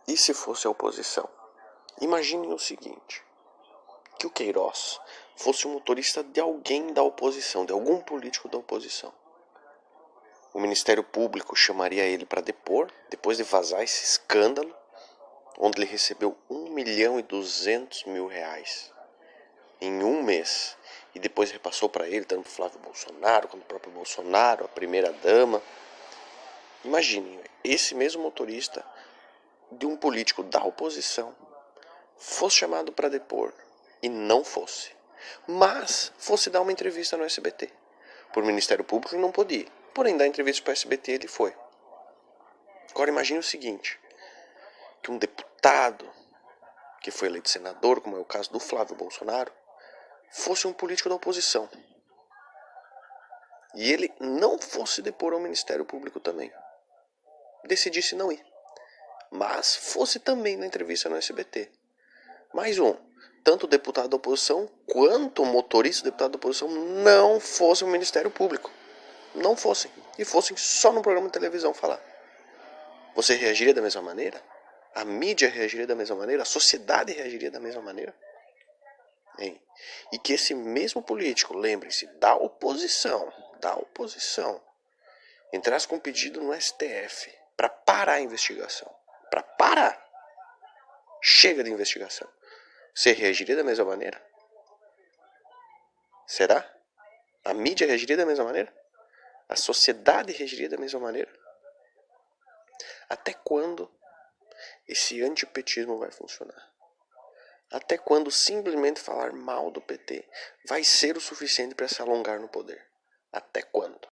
E se fosse a oposição? Imaginem o seguinte, que o Queiroz fosse o motorista de alguém da oposição, de algum político da oposição. O Ministério Público chamaria ele para depor, depois de vazar esse escândalo, onde ele recebeu R$1.200.000 em um mês, e depois repassou para ele, tanto para Flávio Bolsonaro, quanto o próprio Bolsonaro, a primeira-dama. Imaginem, esse mesmo motorista de um político da oposição fosse chamado para depor e não fosse, mas fosse dar uma entrevista no SBT. Por Ministério Público ele não podia, porém dar entrevista para o SBT ele foi. Agora imagine o seguinte, que um deputado que foi eleito senador, como é o caso do Flávio Bolsonaro, fosse um político da oposição e ele não fosse depor ao Ministério Público também, decidisse não ir, mas fosse também na entrevista no SBT. Mais um, tanto o deputado da oposição quanto o motorista do deputado da oposição não fossem o Ministério Público, não fossem, e fossem só no programa de televisão falar. Você reagiria da mesma maneira? A mídia reagiria da mesma maneira? A sociedade reagiria da mesma maneira? Hein? E que esse mesmo político, lembre-se, da oposição, entrasse com um pedido no STF para parar a investigação. Para parar. Chega de investigação. Você reagiria da mesma maneira? Será? A mídia reagiria da mesma maneira? A sociedade reagiria da mesma maneira? Até quando esse antipetismo vai funcionar? Até quando simplesmente falar mal do PT vai ser o suficiente para se alongar no poder? Até quando?